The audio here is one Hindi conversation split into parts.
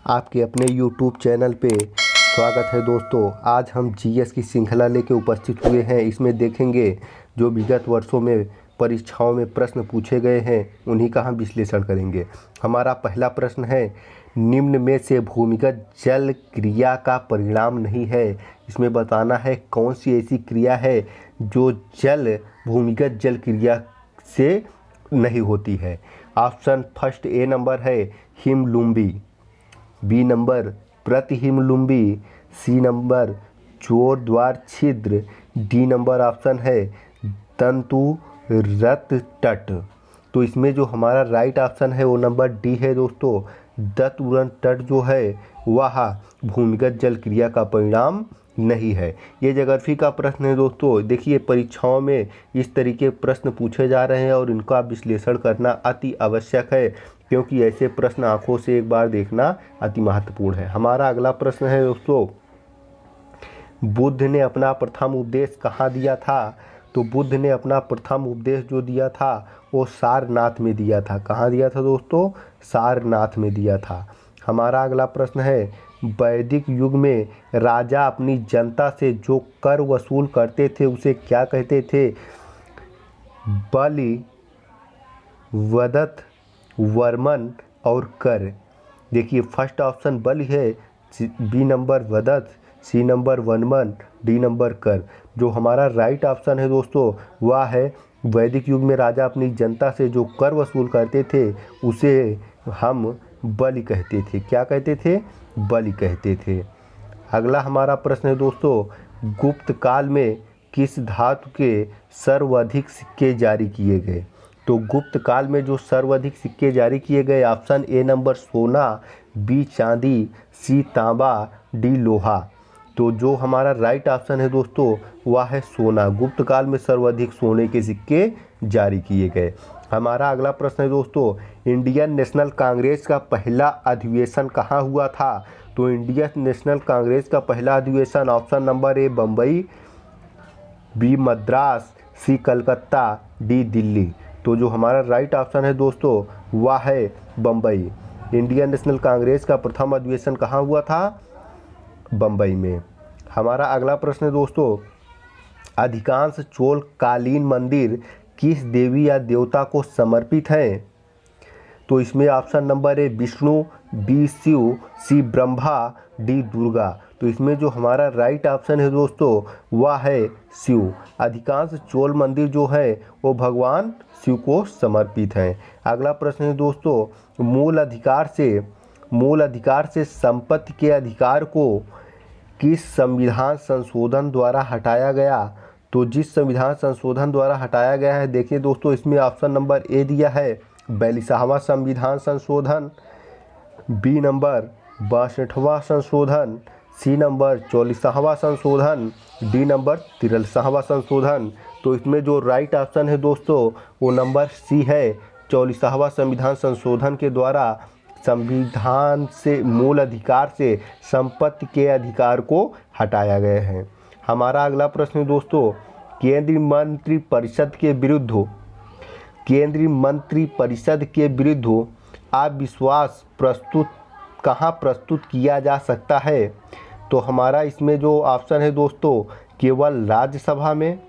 आपके अपने YouTube चैनल पे स्वागत है दोस्तों। आज हम जीएस की श्रृंखला लेके उपस्थित हुए हैं। इसमें देखेंगे जो विगत वर्षों में परीक्षाओं में प्रश्न पूछे गए हैं उन्हीं का हम विश्लेषण करेंगे। हमारा पहला प्रश्न है, निम्न में से भूमिगत जल क्रिया का परिणाम नहीं है। इसमें बताना है कौन सी ऐसी क्रिया है जो भूमिगत जल क्रिया से नहीं होती है। ऑप्शन फर्स्ट ए नंबर है हिमलुम्बी, बी नंबर प्रतिहिमलुम्बी, सी नंबर जोर द्वार छिद्र, डी नंबर ऑप्शन है तंतुरत तट। तो इसमें जो हमारा राइट ऑप्शन है वो नंबर डी है दोस्तों। तंतुरत तट जो है वह भूमिगत जल क्रिया का परिणाम नहीं है। ये ज्योग्राफी का प्रश्न है दोस्तों। देखिए परीक्षाओं में इस तरीके प्रश्न पूछे जा रहे हैं और इनका विश्लेषण करना अति आवश्यक है, क्योंकि ऐसे प्रश्न आंखों से एक बार देखना अति महत्वपूर्ण है। हमारा अगला प्रश्न है दोस्तों, बुद्ध ने अपना प्रथम उपदेश कहाँ दिया था? तो बुद्ध ने अपना प्रथम उपदेश जो दिया था वो सारनाथ में दिया था। कहाँ दिया था दोस्तों? सारनाथ में दिया था। हमारा अगला प्रश्न है, वैदिक युग में राजा अपनी जनता से जो कर वसूल करते थे उसे क्या कहते थे? बलि, वदत, वर्मन और कर। देखिए फर्स्ट ऑप्शन बलि है, बी नंबर वदत, सी नंबर वर्मन, डी नंबर कर। जो हमारा राइट ऑप्शन है दोस्तों वह है वैदिक युग में राजा अपनी जनता से जो कर वसूल करते थे उसे हम बलि कहते थे। क्या कहते थे? बलि कहते थे। अगला हमारा प्रश्न है दोस्तों, गुप्त काल में किस धातु के सर्वाधिक सिक्के जारी किए गए? तो गुप्त काल में जो सर्वाधिक सिक्के जारी किए गए, ऑप्शन ए नंबर सोना, बी चांदी, सी तांबा, डी लोहा। तो जो हमारा राइट ऑप्शन है दोस्तों वह है सोना। गुप्त काल में सर्वाधिक सोने के सिक्के जारी किए गए। हमारा अगला प्रश्न है दोस्तों, इंडियन नेशनल कांग्रेस का पहला अधिवेशन कहाँ हुआ था? तो इंडियन नेशनल कांग्रेस का पहला अधिवेशन option number A Bombay, B Madras, C Calcutta, D Delhi. तो जो हमारा राइट ऑप्शन है दोस्तों वह है बम्बई। इंडियन नेशनल कांग्रेस का प्रथम अधिवेशन कहाँ हुआ था? बम्बई में। हमारा अगला प्रश्न है दोस्तों, अधिकांश चोल कालीन मंदिर किस देवी या देवता को समर्पित हैं? तो इसमें option number A Vishnu, B Shiva, C Brahma, D Durga. तो इसमें जो हमारा राइट ऑप्शन है दोस्तों वह है शिव। अधिकांश चोल मंदिर जो है वो भगवान शिव को समर्पित हैं। अगला प्रश्न है दोस्तों, मूल अधिकार से संपत्ति के अधिकार को किस संविधान संशोधन द्वारा हटाया गया? तो जिस संविधान संशोधन द्वारा हटाया गया है, देखिए दोस्तों इसमें ऑप्शन नंबर ए दिया है 42वां संविधान संशोधन, बी नंबर 62वां संशोधन, सी नंबर 44वां संशोधन, डी नंबर 43वां संशोधन। तो इसमें जो राइट ऑप्शन है दोस्तों वो नंबर सी है। 44वां संविधान संशोधन के द्वारा संविधान से मूल अधिकार से संपत्ति के अधिकार को हटाया गया है। हमारा अगला प्रश्न है दोस्तों, केंद्रीय मंत्रिपरिषद के विरुद्ध अविश्वास कहाँ प्रस्तुत किया जा सकता है? तो हमारा इसमें जो ऑप्शन है दोस्तों केवल राज्यसभा में,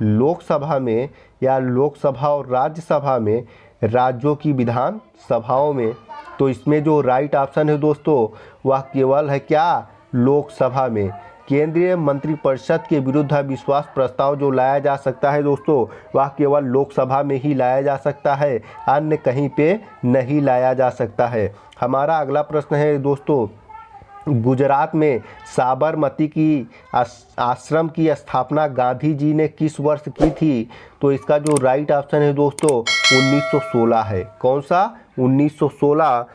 लोकसभा में या लोकसभा और राज्यसभा में, राज्यों की विधान सभाओं में। तो इसमें जो राइट ऑप्शन है दोस्तों वह केवल है क्या? लोकसभा में। केंद्रीय मंत्रिपरिषद के विरुद्ध अविश्वास प्रस्ताव जो लाया जा सकता है दोस्तों वह केवल लोकसभा में ही लाया जा सकता है, अन्य कहीं पे नहीं लाया जा सकता है। हमारा अगला प्रश्न है दोस्तों, गुजरात में साबरमती की आश्रम की स्थापना गांधी जी ने किस वर्ष की थी? तो इसका जो राइट ऑप्शन है दोस्तों 1916 है। कौन सा? 1916।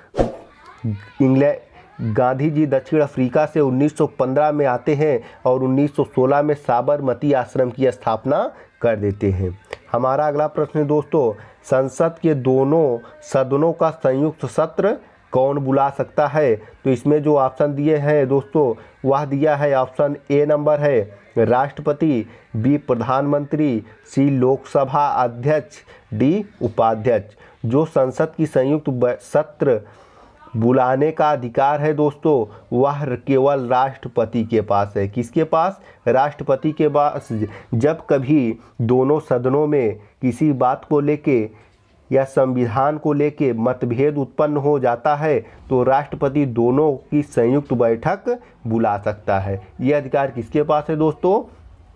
गांधी जी दक्षिण अफ्रीका से 1915 में आते हैं और 1916 में साबरमती आश्रम की स्थापना कर देते हैं। हमारा अगला प्रश्न है दोस्तों, संसद के दोनों सदनों का संयुक्त सत्र कौन बुला सकता है? तो इसमें जो ऑप्शन दिए हैं दोस्तों वह दिया है ऑप्शन ए नंबर है राष्ट्रपति, बी प्रधानमंत्री, सी लोकसभा अध्यक्ष, डी उपाध्यक्ष। जो संसद की संयुक्त सत्र बुलाने का अधिकार है दोस्तों, वह केवल राष्ट्रपति के पास है। किसके पास? राष्ट्रपति के पास। जब कभी दोनों सदनों में किसी बात को लेके या संविधान को लेके मतभेद उत्पन्न हो जाता है तो राष्ट्रपति दोनों की संयुक्त बैठक बुला सकता है। ये अधिकार किसके पास है दोस्तों?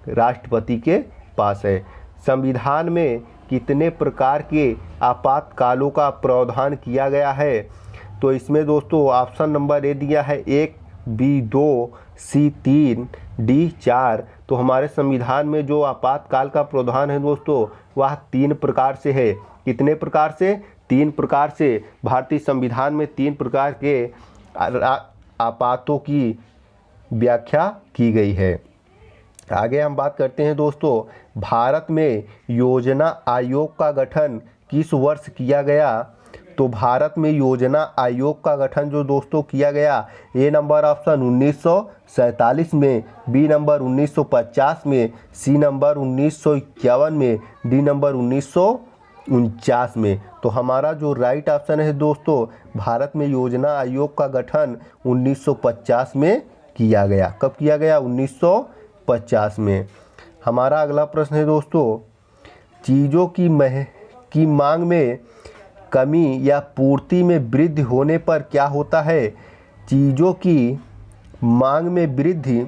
राष्ट्रपति के पास है। संविधान में कितने प्रकार के आपातकालों का प्रावधान किया गया है? तो इसमें दोस्तों ऑप्शन नंबर ए दिया है 1, बी 2, सी 3, डी 4। तो हमारे संविधान में जो आपातकाल का प्रावधान है दोस्तों वह 3 प्रकार से है। कितने प्रकार से? 3 प्रकार से। भारतीय संविधान में 3 प्रकार के आपातों की व्याख्या की गई है। आगे हम बात करते हैं दोस्तों, भारत में योजना आयोग का गठन किस वर्ष किया गया? तो भारत में योजना आयोग का गठन जो दोस्तों किया गया, ए नंबर ऑप्शन 1947 में, बी नंबर 1950 में, सी नंबर 1951 में, डी नंबर 1949 में। तो हमारा जो राइट ऑप्शन है दोस्तों, भारत में योजना आयोग का गठन 1950 में किया गया। कब किया गया? 1950 में। हमारा अगला प्रश्न है दोस्तों, चीज़ों की मांग में कमी या पूर्ति में वृद्धि होने पर क्या होता है? चीज़ों की मांग में वृद्धि,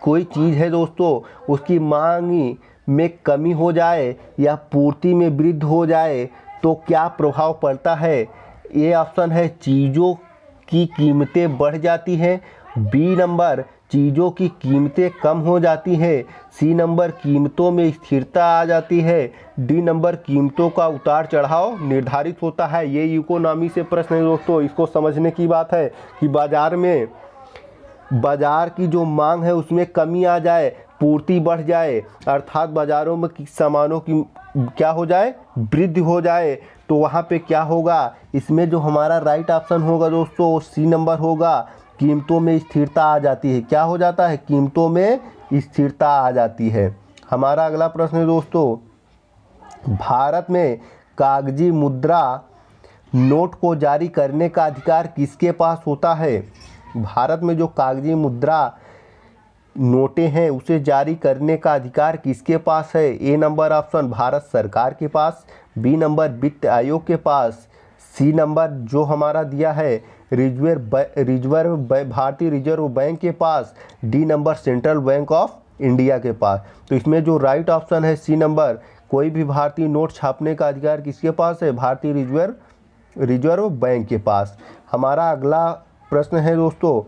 कोई चीज़ है दोस्तों उसकी मांग में कमी हो जाए या पूर्ति में वृद्धि हो जाए तो क्या प्रभाव पड़ता है? ये ऑप्शन है चीज़ों की कीमतें बढ़ जाती हैं, बी नंबर चीज़ों की कीमतें कम हो जाती हैं, सी नंबर कीमतों में स्थिरता आ जाती है, डी नंबर कीमतों का उतार चढ़ाव निर्धारित होता है। ये इकोनॉमी से प्रश्न है दोस्तों। इसको समझने की बात है कि बाजार की जो मांग है उसमें कमी आ जाए, पूर्ति बढ़ जाए, अर्थात बाज़ारों में सामानों की क्या हो जाए? वृद्धि हो जाए। तो वहाँ पे क्या होगा? इसमें जो हमारा राइट ऑप्शन होगा दोस्तों सी नंबर होगा, कीमतों में स्थिरता आ जाती है। क्या हो जाता है? कीमतों में स्थिरता आ जाती है। हमारा अगला प्रश्न है दोस्तों, भारत में कागजी मुद्रा नोट को जारी करने का अधिकार किसके पास होता है? भारत में जो कागजी मुद्रा नोटें हैं उसे जारी करने का अधिकार किसके पास है? ए नंबर ऑप्शन भारत सरकार के पास, बी नंबर वित्त आयोग के पास, सी नंबर जो हमारा दिया है भारतीय रिजर्व बैंक के पास, D number central bank of India के पास। तो इसमें जो राइट ऑप्शन है सी नंबर, कोई भी भारतीय नोट छापने का अधिकार किसके पास है? भारतीय रिजर्व बैंक के पास। हमारा अगला प्रश्न है दोस्तों,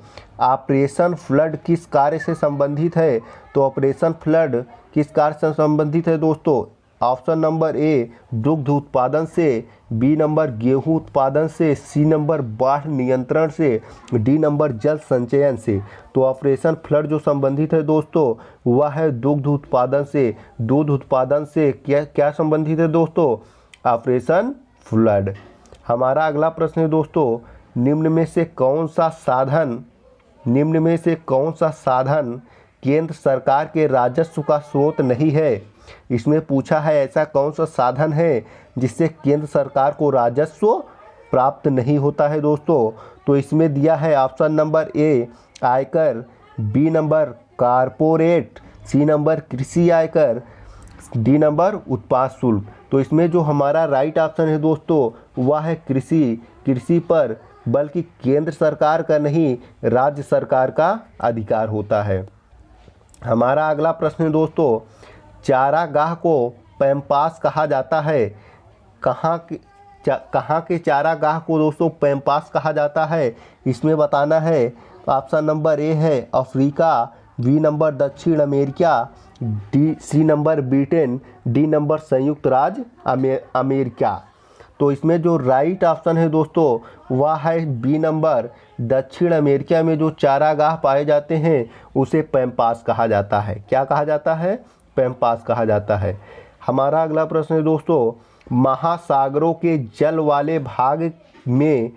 ऑपरेशन फ्लड किस कार्य से संबंधित है? तो ऑपरेशन फ्लड किस कार्य से संबंधित है दोस्तों? ऑप्शन नंबर ए दुग्ध उत्पादन से, बी नंबर गेहूं उत्पादन से, सी नंबर बाढ़ नियंत्रण से, डी नंबर जल संचयन से। तो ऑपरेशन फ्लड जो संबंधित है दोस्तों वह है दुग्ध उत्पादन से। दूध उत्पादन से क्या संबंधित है दोस्तों? Operation flood. हमारा अगला प्रश्न है दोस्तों, निम्न में से कौन सा साधन केंद्र सरकार के राजस्व का स्रोत नहीं है? इसमें पूछा है ऐसा कौन सा साधन है जिससे केंद्र सरकार को राजस्व प्राप्त नहीं होता है दोस्तों? तो इसमें दिया है ऑप्शन नंबर ए आयकर, B number corporate, C number कृषि आयकर, डी नंबर उत्पाद शुल्क। तो इसमें जो हमारा राइट ऑप्शन है दोस्तों वह है कृषि पर बल्कि केंद्र सरकार का नहीं राज्य सरकार का अधिकार होता है। हमारा अगला प्रश्न है दोस्तों, चारागाह को पैम्पास कहा जाता है। कहाँ के चारागाह को दोस्तों पैम्पास कहा जाता है? इसमें बताना है। ऑप्शन नंबर ए है अफ्रीका, बी नंबर दक्षिण America, C number Britain, D number संयुक्त राज्य अमेरिका। तो इसमें जो राइट ऑप्शन है दोस्तों वह है बी नंबर, दक्षिण अमेरिका में जो चारागाह पाए जाते हैं उसे पैम्पास कहा जाता है। क्या कहा जाता है? पैम्पास कहा जाता है। हमारा अगला प्रश्न है दोस्तों, महासागरों के जल वाले भाग में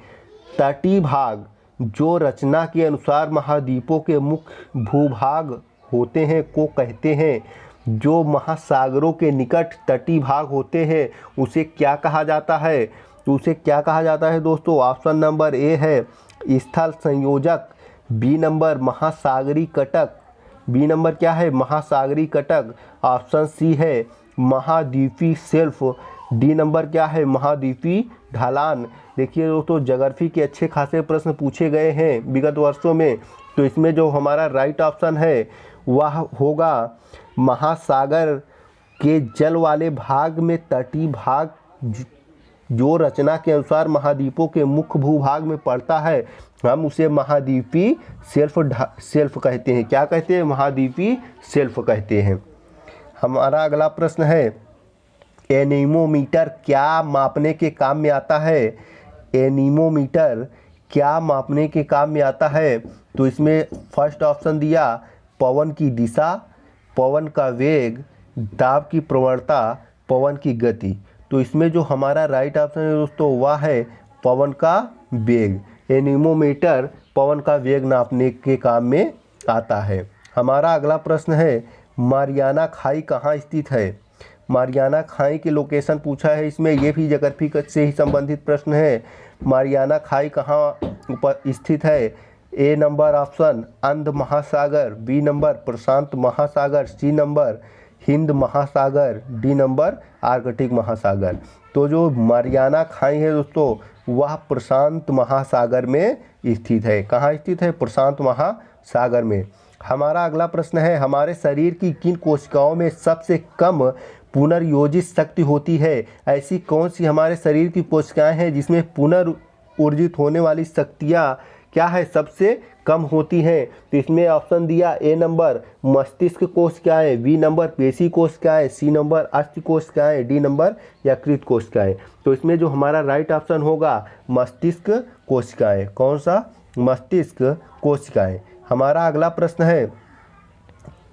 तटीय भाग जो रचना के अनुसार महाद्वीपों के मुख्य भूभाग होते हैं को कहते हैं? जो महासागरों के निकट तटीय भाग होते हैं उसे क्या कहा जाता है? तो उसे क्या कहा जाता है दोस्तों? ऑप्शन नंबर ए है स्थल संयोजक, बी नंबर महासागरी कटक, बी नंबर क्या है? महासागरी कटक। ऑप्शन सी है महाद्वीपीय शेल्फ, डी नंबर क्या है? महाद्वीपीय ढलान। देखिए दोस्तों, ज्योग्राफी के अच्छे खासे प्रश्न पूछे गए हैं विगत वर्षों में, तो इसमें जो हमारा राइट ऑप्शन है वह होगा महासागर के जल वाले भाग में तटीय भाग जो रचना के अनुसार महाद्वीपों के मुख्य भूभाग में पड़ता है, हम उसे महाद्वीपीय शेल्फ कहते हैं। क्या कहते हैं? महाद्वीपीय शेल्फ कहते हैं। हमारा अगला प्रश्न है एनीमोमीटर क्या मापने के काम में आता है? एनीमोमीटर क्या मापने के काम में आता है? तो इसमें फर्स्ट ऑप्शन दिया पवन की दिशा, पवन का वेग, दाब की प्रवणता, पवन की गति। तो इसमें जो हमारा राइट ऑप्शन है दोस्तों वह है पवन का वेग। एनीमोमीटर पवन का वेग नापने के काम में आता है। हमारा अगला प्रश्न है मारियाना खाई कहाँ स्थित है? मारियाना खाई की लोकेशन पूछा है इसमें, ये भी ज्योग्राफी से ही संबंधित प्रश्न है। मारियाना खाई कहाँ स्थित है? ए नंबर ऑप्शन अंध महासागर, बी नंबर प्रशांत महासागर, सी नंबर हिंद महासागर, डी नंबर आर्कटिक महासागर। तो जो मारियाना खाई है दोस्तों वह प्रशांत महासागर में स्थित है। कहाँ स्थित है? प्रशांत महासागर में। हमारा अगला प्रश्न है हमारे शरीर की किन कोशिकाओं में सबसे कम पुनर्योजित शक्ति होती है? ऐसी कौन सी हमारे शरीर की कोशिकाएं हैं जिसमें पुनर्ऊर्जित होने वाली शक्तियां क्या है सबसे कम होती हैं? तो इसमें ऑप्शन दिया ए नंबर मस्तिष्क कोशिकाएं, बी नंबर पेशी कोशिकाएं, सी नंबर अस्थि कोशिकाएं, डी नंबर यकृत कोशिकाएं। तो इसमें जो हमारा राइट ऑप्शन होगा मस्तिष्क कोशिकाएं। कौन सा? मस्तिष्क कोशिकाएं। हमारा अगला प्रश्न है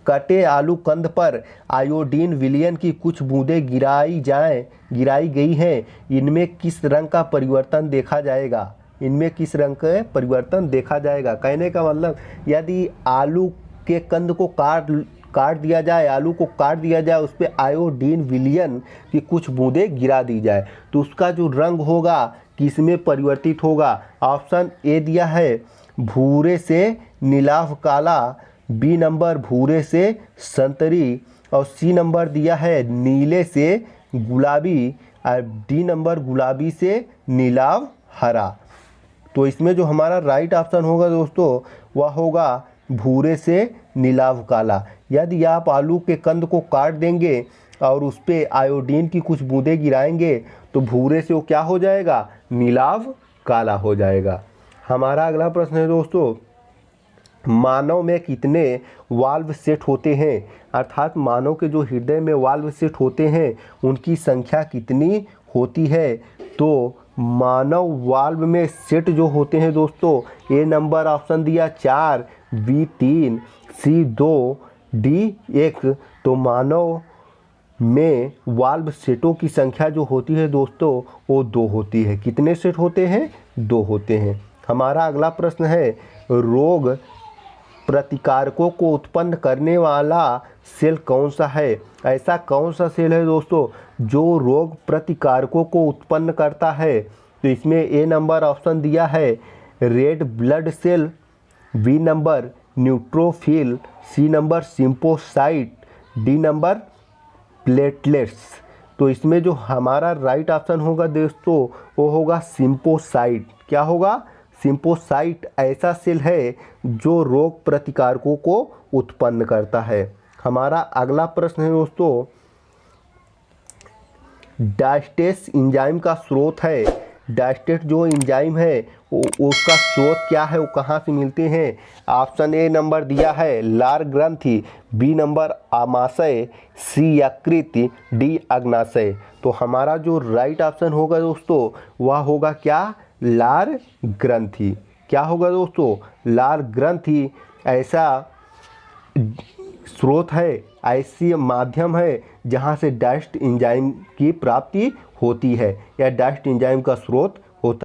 कटे आलू कंद पर आयोडीन विलयन की कुछ बूंदें गिराई गई हैं, इनमें किस रंग का परिवर्तन देखा जाएगा? इनमें किस रंग का परिवर्तन देखा जाएगा? कहने का मतलब यदि आलू के कंद को काट दिया जाए, आलू को काट दिया जाए, उस पर आयोडीन विलयन की कुछ बूंदें गिरा दी जाए तो उसका जो रंग होगा किसमें परिवर्तित होगा? ऑप्शन ए दिया है भूरे से नीलाभ काला, बी नंबर भूरे से संतरी, और सी नंबर दिया है नीले से गुलाबी, और डी नंबर गुलाबी से नीलाभ हरा। तो इसमें जो हमारा राइट ऑप्शन होगा दोस्तों वह होगा भूरे से नीलाभ काला। यदि आप आलू के कंद को काट देंगे और उस पर आयोडीन की कुछ बूंदें गिराएंगे तो भूरे से वो क्या हो जाएगा? नीलाभ काला हो जाएगा। हमारा अगला प्रश्न है दोस्तों मानव में कितने वाल्व सेट होते हैं? अर्थात मानव के जो हृदय में वाल्व सेट होते हैं उनकी संख्या कितनी होती है? तो मानव वाल्व में सेट जो होते हैं दोस्तों ए नंबर ऑप्शन दिया 4, बी 3, सी 2, डी 1। तो मानव में वाल्व सेटों की संख्या जो होती है दोस्तों वो 2 होती है। कितने सेट होते हैं? 2 होते हैं। हमारा अगला प्रश्न है रोग प्रतिकारकों को उत्पन्न करने वाला सेल कौन सा है? ऐसा कौन सा सेल है दोस्तों जो रोग प्रतिकारकों को उत्पन्न करता है? तो इसमें ए नंबर ऑप्शन दिया है red blood cell, B number neutrophil, C number सिम्पोसाइट, डी नंबर प्लेटलेट्स। तो इसमें जो हमारा राइट ऑप्शन होगा दोस्तों वो होगा सिम्पोसाइट। क्या होगा? सिम्पोसाइट ऐसा सेल है जो रोग प्रतिकारकों को उत्पन्न करता है। हमारा अगला प्रश्न है दोस्तों डायस्टेस एंजाइम का स्रोत है। डायस्टेट जो एंजाइम है उसका स्रोत क्या है, वो कहाँ से मिलते हैं? ऑप्शन ए नंबर दिया है लार ग्रंथि, बी नंबर आमाशय, सी यकृत, डी अग्नाशय। तो हमारा जो राइट ऑप्शन होगा दोस्तों वह होगा क्या? लार ग्रंथि। क्या होगा दोस्तों? लार ग्रंथि ऐसा स्रोत है, ऐसी माध्यम है जहाँ से डायस्ट एंजाइम की प्राप्ति होती है या डायस्ट एंजाइम का स्रोत